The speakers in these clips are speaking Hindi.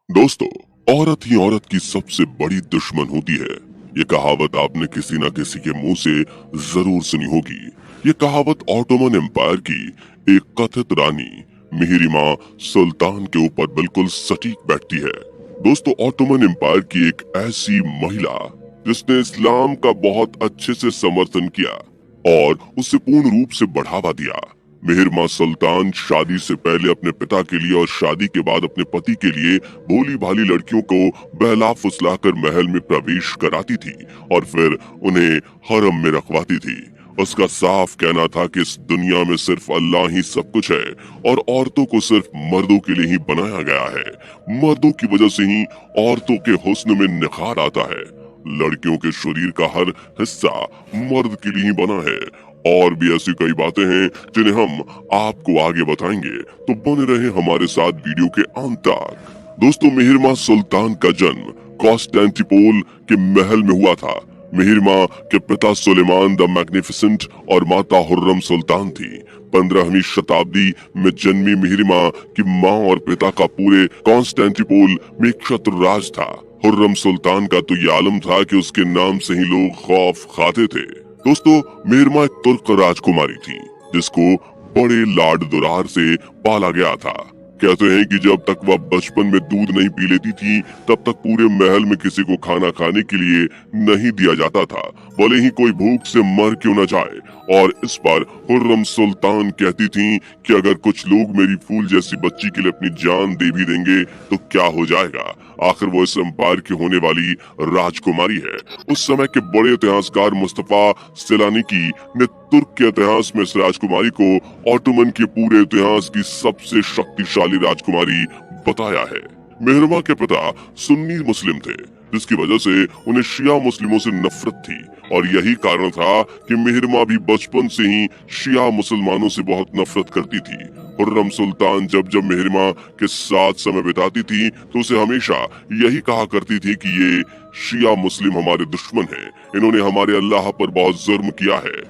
दोस्तों, औरत ही औरत की सबसे बड़ी दुश्मन होती है। ये कहावत आपने किसी न किसी के मुंह से जरूर सुनी होगी। ये कहावत ऑटोमन एम्पायर की एक कथित रानी मिहिरिमा सुल्तान के ऊपर बिल्कुल सटीक बैठती है। दोस्तों, ऑटोमन एम्पायर की एक ऐसी महिला जिसने इस्लाम का बहुत अच्छे से समर्थन किया और उसे पूर्ण रूप से बढ़ावा दिया। मिहिरमा सुल्तान शादी से पहले अपने पिता के लिए और शादी के बाद अपने पति के लिए भोली भाली लड़कियों को बहला फुसलाकर महल में प्रवेश कराती थी और फिर उन्हें हरम में रखवाती थी। उसका साफ कहना था कि इस दुनिया में सिर्फ अल्लाह ही सब कुछ है और औरतों को सिर्फ मर्दों के लिए ही बनाया गया है। मर्दों की वजह से ही औरतों के हुस्न में निखार आता है। लड़कियों के शरीर का हर हिस्सा मर्द के लिए ही बना है। और भी ऐसी कई बातें हैं जिन्हें हम आपको आगे बताएंगे, तो बने रहे हमारे साथ वीडियो के अंत तक। दोस्तों, मिहिरमा सुल्तान का जन्म कॉन्स्टेंटिनोपल के महल में हुआ था। मिहिरमा के पिता सुलेमान द मैग्निफिसेंट और माता हुर्रम सुल्तान थी। 15वीं शताब्दी में जन्मी मिहिरमा की माँ और पिता का पूरे कॉन्स्टेंटिनोपल में एक शत्रु राज था। हुर्रम सुल्तान का तो ये आलम था कि उसके नाम से ही लोग खौफ खाते थे। दोस्तों, मिहिरमा एक तुर्क राजकुमारी थी जिसको बड़े लाड दुलार से पाला गया था। कहते हैं कि जब तक वह बचपन में दूध नहीं पी लेती थी तब तक पूरे महल में किसी को खाना खाने के लिए नहीं दिया जाता था, भले ही कोई भूख से मर क्यों न जाए। और इस पर हुर्रम सुल्तान कहती थी कि अगर कुछ लोग मेरी फूल जैसी बच्ची के लिए अपनी जान दे भी देंगे तो क्या हो जाएगा, आखिर वो इस एम्पायर की होने वाली राजकुमारी है। उस समय के बड़े इतिहासकार मुस्तफा सेलानिकी ने तुर्क के इतिहास में इस राजकुमारी को ऑटोमन के पूरे इतिहास की सबसे शक्तिशाली राजकुमारी बताया है। मिहिरमा के पिता सुन्नी मुस्लिम थे, जिसकी वजह से उन्हें शिया मुस्लिमों से नफरत थी और यही कारण था कि मिहिरमा भी बचपन से ही शिया मुसलमानों से बहुत नफरत करती थी। हुर्रम सुल्तान जब जब मिहिरमा के साथ समय बिताती थी तो उसे हमेशा यही कहा करती थी कि ये शिया मुस्लिम हमारे दुश्मन हैं, इन्होंने हमारे अल्लाह पर बहुत जुर्म किया है,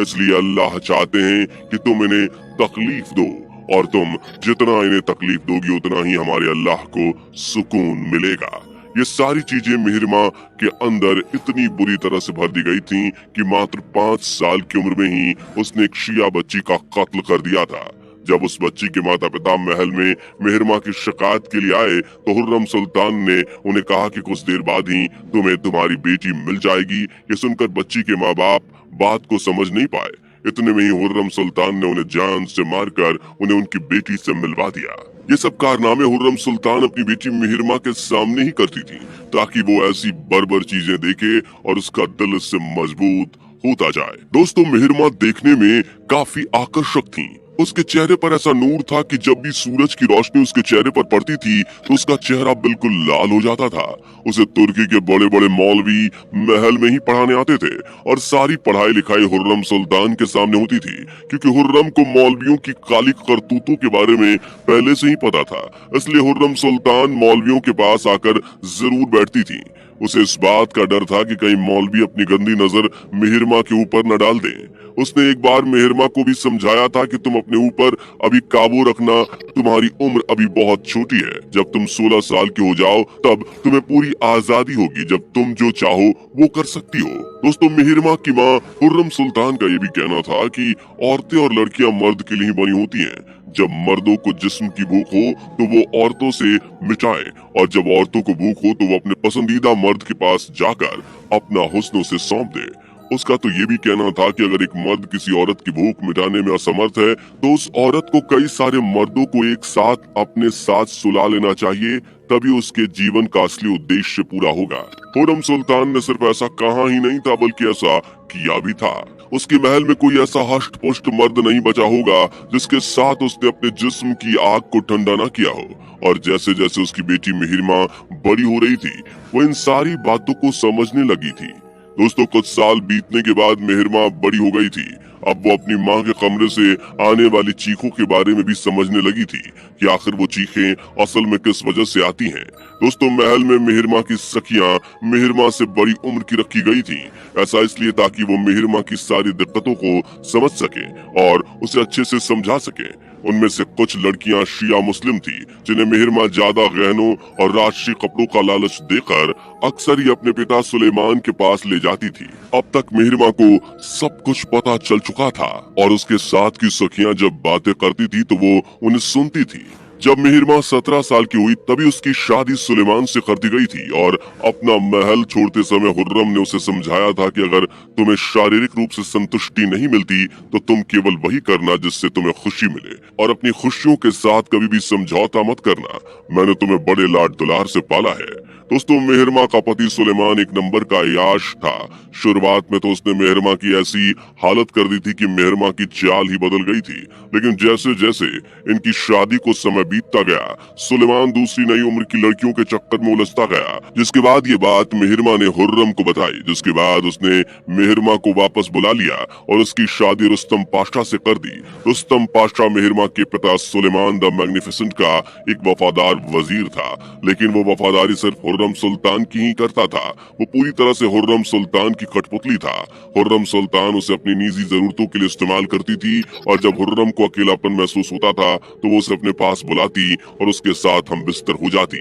इसलिए अल्लाह चाहते हैं कि तुम इन्हें तकलीफ दो और तुम जितना इन्हें तकलीफ दोगी उतना ही हमारे अल्लाह को सुकून मिलेगा। ये सारी चीजें मिहिरमा के अंदर इतनी बुरी तरह से भर दी गई थीं कि मात्र 5 साल की उम्र में ही उसने एक शिया बच्ची का कत्ल कर दिया था। जब उस बच्ची के माता पिता महल में मिहिरमा की शिकायत के लिए आए तो हुर्रम सुल्तान ने उन्हें कहा कि कुछ देर बाद ही तुम्हें तुम्हारी बेटी मिल जाएगी। ये सुनकर बच्ची के माँ बाप बात को समझ नहीं पाए। इतने में ही हुर्रम सुल्तान ने उन्हें जान से मारकर उन्हें उनकी बेटी से मिलवा दिया। ये सब कारनामे हुर्रम सुल्तान अपनी बेटी मिहिरमा के सामने ही करती थी ताकि वो ऐसी बर्बर चीजें देखे और उसका दिल इससे मजबूत होता जाए। दोस्तों, मिहिरमा देखने में काफी आकर्षक थी। उसके चेहरे पर ऐसा नूर था कि जब भी सूरज की रोशनी उसके चेहरे पर पड़ती थी तो उसका चेहरा बिल्कुल लाल हो जाता था। उसे तुर्की के बड़े बड़े मौलवी महल में ही पढ़ाने आते थे और सारी पढ़ाई लिखाई हुर्रम सुल्तान के सामने होती थी, क्योंकि हुर्रम को मौलवियों की काली करतूतों के बारे में पहले से ही पता था। इसलिए हुर्रम सुल्तान मौलवियों के पास आकर जरूर बैठती थी। उसे इस बात का डर था कि कहीं मौलवी अपनी गंदी नजर मिहिरमा के ऊपर न डाल दें। उसने एक बार मिहिरमा को भी समझाया था कि तुम अपने ऊपर अभी काबू रखना, तुम्हारी उम्र अभी बहुत छोटी है। जब तुम 16 साल के हो जाओ तब तुम्हें पूरी आजादी होगी, जब तुम जो चाहो वो कर सकती हो। दोस्तों, मिहिरमा की माँ हुर्रम सुल्तान का ये भी कहना था कि औरतें और लड़कियां मर्द के लिए ही बनी होती हैं। जब मर्दों को जिस्म की भूख हो तो वो औरतों से मिटाएं और जब औरतों को भूख हो तो वो अपने पसंदीदा मर्द के पास जाकर अपना हुस्न उसे सौंप दे। उसका तो ये भी कहना था कि अगर एक मर्द किसी औरत की भूख मिटाने में असमर्थ है तो उस औरत को कई सारे मर्दों को एक साथ अपने साथ सुला लेना चाहिए, तभी उसके जीवन का असली उद्देश्य पूरा होगा। हुर्रम सुल्तान ने सिर्फ ऐसा कहा ही नहीं था बल्कि ऐसा किया भी था। उसके महल में कोई ऐसा हष्ट पुष्ट मर्द नहीं बचा होगा जिसके साथ उसने अपने जिस्म की आग को ठंडा न किया हो। और जैसे जैसे उसकी बेटी मिहिरमा बड़ी हो रही थी वो इन सारी बातों को समझने लगी थी। दोस्तों, कुछ साल बीतने के बाद मिहिरमा बड़ी हो गई थी। अब वो अपनी माँ के कमरे से आने वाली चीखों के बारे में भी समझने लगी थी कि आखिर वो चीखें असल में किस वजह से आती हैं। दोस्तों, महल में मिहिरमा की सखियां मिहिरमा से बड़ी उम्र की रखी गई थी। ऐसा इसलिए ताकि वो मिहिरमा की सारी दिक्कतों को समझ सके और उसे अच्छे से समझा सके। उनमें से कुछ लड़कियां शिया मुस्लिम थी, जिन्हें मिहिरमा ज्यादा गहनों और राष्ट्रीय कपड़ों का लालच देकर अक्सर ही अपने पिता सुलेमान के पास ले जाती थी। अब तक मिहिरमा को सब कुछ पता चल चुका था और उसके साथ की सखियां जब बातें करती थी तो वो उन्हें सुनती थी। जब मिहिरमा 17 साल की हुई तभी उसकी शादी सुलेमान से कर दी गई थी और अपना महल छोड़ते समय हुर्रम ने उसे समझाया था कि अगर तुम्हें शारीरिक रूप से संतुष्टि नहीं मिलती तो तुम केवल वही करना जिससे तुम्हें खुशी मिले और अपनी खुशियों के साथ कभी भी समझौता मत करना। मैंने तुम्हें बड़े लाड दुलार से पाला है। दोस्तों, मिहिरमा का पति सुलेमान एक नंबर का अय्याश था। शुरुआत में तो उसने मिहिरमा की ऐसी हालत कर दी थी कि मिहिरमा की चाल ही बदल गई थी, लेकिन जैसे जैसे इनकी शादी को समय बीतता गया, सुलेमान दूसरी नई उम्र की लड़कियों के चक्कर में उलझता गया। जिसके बाद ये बात मिहिरमा ने हुर्रम को बताई, जिसके बाद उसने मिहिरमा को वापस बुला लिया और उसकी शादी रुस्तम पाशा से कर दी। रुस्तम पाशा मिहिरमा के पिता सुलेमान द मैग्निफिसेंट का एक वफादार वजीर था, लेकिन वो वफादारी सिर्फ हुर्रम सुल्तान की ही करता था। वो पूरी तरह से हुर्रम सुल्तान की कठपुतली था। हुर्रम सुल्तान उसे अपनी निजी जरूरतों के लिए इस्तेमाल करती थी और जब हुर्रम को अकेलापन महसूस होता था तो वो उसे अपने पास बुलाती और उसके साथ हम बिस्तर हो जाती।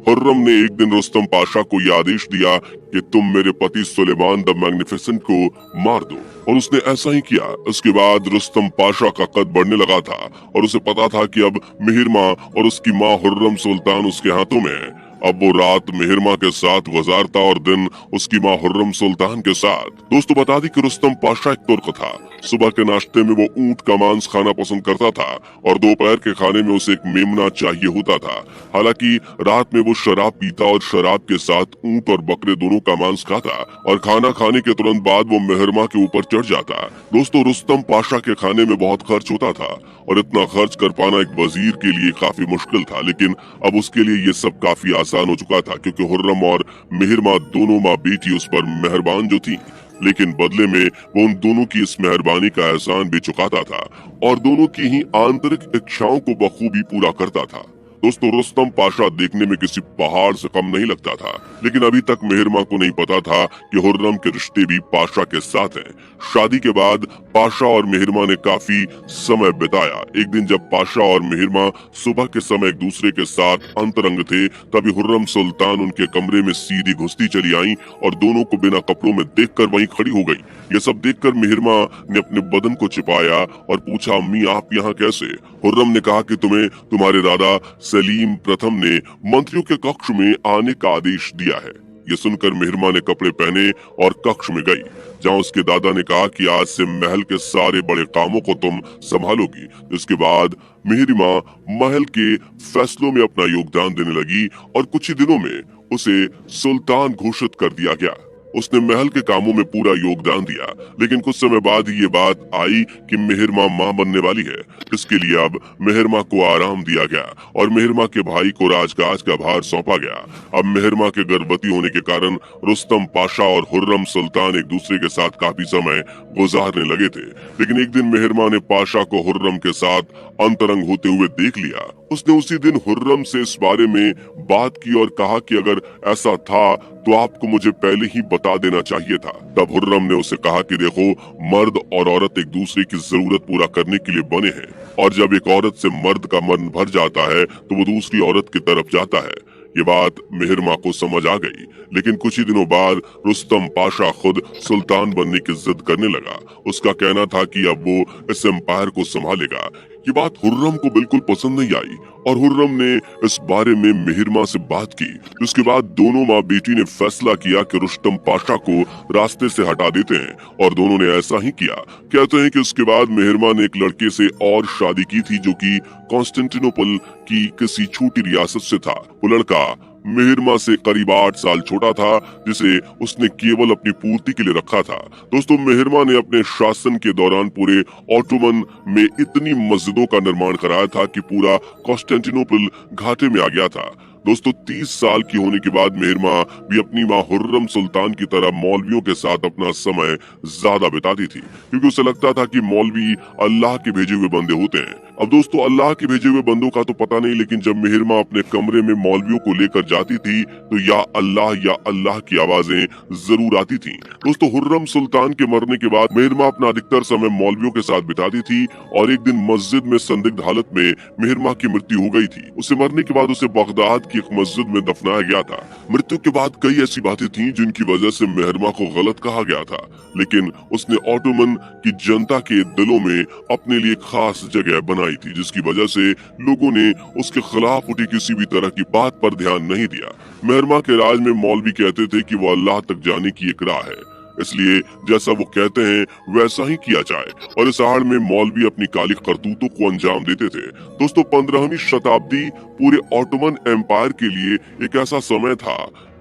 हुर्रम ने एक दिन रुस्तम पाशा को यह आदेश दिया कि तुम मेरे पति सुलेमान द मैग्निफिसेंट को मार दो, और उसने ऐसा ही किया। उसके बाद रुस्तम पाशा का कद बढ़ने लगा था और उसे पता था कि अब मिहिरमा और उसकी माँ हुर्रम सुल्तान उसके हाथों में है। अब वो रात मिहिरमा के साथ गुजारता और दिन उसकी माँ हुर्रम सुल्तान के साथ। दोस्तों, बता दी कि रुस्तम पाशा एक तुर्क था। सुबह के नाश्ते में वो ऊंट का मांस खाना पसंद करता था और दोपहर के खाने में उसे एक मेमना चाहिए होता था। हालांकि रात में वो शराब पीता और शराब के साथ ऊंट और बकरे दोनों का मांस खाता और खाना खाने के तुरंत बाद वो मिहिरमा के ऊपर चढ़ जाता। दोस्तों, रुस्तम पाशा के खाने में बहुत खर्च होता था और इतना खर्च कर पाना एक वजीर के लिए काफी मुश्किल था, लेकिन अब उसके लिए ये सब काफी आसान हो चुका था क्योंकि हुर्रम और मिहिरमा दोनों माँ बेटी उस पर मेहरबान जो थी, लेकिन बदले में वो उन दोनों की इस मेहरबानी का एहसान भी चुकाता था और दोनों की ही आंतरिक इच्छाओं को बखूबी पूरा करता था। दोस्तों, रुस्तम पाशा देखने में किसी पहाड़ से कम नहीं लगता था, लेकिन अभी तक मिहिरमा को नहीं पता था कि हुर्रम के रिश्ते भी पाशा के साथ हैं। शादी के बाद पाशा और मिहिरमा ने काफी समय बिताया। एक दिन जब पाशा और मिहिरमा सुबह के समय एक दूसरे के साथ अंतरंग थे, तभी हुर्रम सुल्तान उनके कमरे में सीधी घुसती चली आई और दोनों को बिना कपड़ों में देखकर वहीं खड़ी हो गई। ये सब देखकर मिहिरमा ने अपने बदन को छिपाया और पूछा, अम्मी आप यहाँ कैसे? हुर्रम ने कहा कि तुम्हें तुम्हारे दादा सलीम प्रथम ने मंत्रियों के कक्ष में आने का आदेश दिया है। ये सुनकर मिहिरमा ने कपड़े पहने और कक्ष में गई, जहाँ उसके दादा ने कहा कि आज से महल के सारे बड़े कामों को तुम संभालोगी। इसके बाद मिहिरमा महल के फैसलों में अपना योगदान देने लगी और कुछ ही दिनों में उसे सुल्तान घोषित कर दिया गया। उसने महल के कामों में पूरा योगदान दिया, लेकिन कुछ समय बाद ये बात आई कि मिहिरमा मां बनने वाली है। इसके लिए अब मिहिरमा को आराम दिया गया और मिहिरमा के भाई को राजकाज का भार सौंपा गया। अब मिहिरमा के गर्भवती होने के कारण रुस्तम पाशा और हुर्रम सुल्तान एक दूसरे के साथ काफी समय गुजारने लगे थे, लेकिन एक दिन मिहिरमा ने पाशा को हुर्रम के साथ अंतरंग होते हुए देख लिया। उसने उसी दिन हुर्रम से इस बारे में बात की और कहा कि अगर ऐसा था तो आपको मुझे पहले ही बता देना चाहिए था। तब हुर्रम ने उसे कहा कि देखो, मर्द और औरत एक दूसरे की जरूरत पूरा करने के लिए बने हैं और जब एक औरत से मर्द का मन भर जाता है तो वो दूसरी औरत की तरफ जाता है। ये बात मिहिरमा को समझ आ गई, लेकिन कुछ ही दिनों बाद रुस्तम पाशा खुद सुल्तान बनने की जिद करने लगा। उसका कहना था कि अब वो इस एम्पायर को संभालेगा। ये बात हुर्रम को बिल्कुल पसंद नहीं आई और हुर्रम ने इस बारे में मिहिरमा से बात की। जिसके बाद दोनों माँ बेटी ने फैसला किया कि रुस्तम पाशा को रास्ते से हटा देते हैं और दोनों ने ऐसा ही किया। कहते हैं कि उसके बाद मिहिरमा ने एक लड़के से और शादी की थी जो कि कॉन्स्टेंटिनोपल की किसी छोटी रियासत से था। वो लड़का मिहिरमा से करीब 8 साल छोटा था, जिसे उसने केवल अपनी पूर्ति के लिए रखा था। दोस्तों, मिहिरमा ने अपने शासन के दौरान पूरे ऑटोमन में इतनी मस्जिदों का निर्माण कराया था कि पूरा कॉन्स्टेंटिनोपल घाटे में आ गया था। दोस्तों, 30 साल की होने के बाद मिहिरमा भी अपनी माँ हुर्रम सुल्तान की तरह मौलवियों के साथ अपना समय ज्यादा बिताती थी, क्योंकि उसे लगता था कि मौलवी अल्लाह के भेजे हुए बंदे होते हैं। अब दोस्तों अल्लाह के भेजे हुए बंदों का तो पता नहीं, लेकिन जब मेहरमा अपने कमरे में मौलवियों को लेकर जाती थी तो या अल्लाह की आवाजें जरूर आती थी। दोस्तों हुर्रम सुल्तान के मरने के बाद मेहरमा अपना अधिकतर समय मौलवियों के साथ बिताती थी और एक दिन मस्जिद में संदिग्ध हालत में मेहरमा की मृत्यु हो गई थी। उसे मरने के बाद उसे बगदाद की एक मस्जिद में दफनाया गया था। मृत्यु के बाद कई ऐसी बातें थीं जिनकी वजह से मेहरमा को गलत कहा गया था, लेकिन उसने ऑटोमन की जनता के दिलों में अपने लिए खास जगह बनाई थी, जिसकी वजह से लोगों ने उसके खिलाफ उठी किसी भी तरह की बात पर ध्यान नहीं दिया। मेहरमा के राज में मौलवी कहते थे कि वो अल्लाह तक जाने की एक राह है, इसलिए जैसा वो कहते हैं वैसा ही किया जाए, और इस आड़ में मौलवी अपनी काली करतूतों को अंजाम देते थे। दोस्तों 15वीं शताब्दी पूरे ऑटोमन एम्पायर के लिए एक ऐसा समय था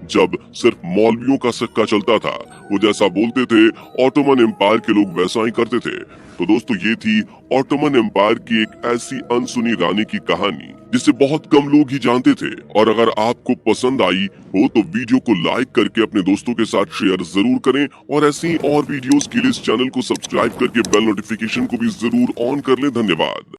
जब सिर्फ मौलवियों का सिक्का चलता था। वो जैसा बोलते थे ऑटोमन एम्पायर के लोग वैसा ही करते थे। तो दोस्तों ये थी ऑटोमन एम्पायर की एक ऐसी अनसुनी रानी की कहानी जिसे बहुत कम लोग ही जानते थे। और अगर आपको पसंद आई हो तो वीडियो को लाइक करके अपने दोस्तों के साथ शेयर जरूर करें, और ऐसी और वीडियोस के लिए इस चैनल को सब्सक्राइब करके बेल नोटिफिकेशन को भी जरूर ऑन कर लें। धन्यवाद।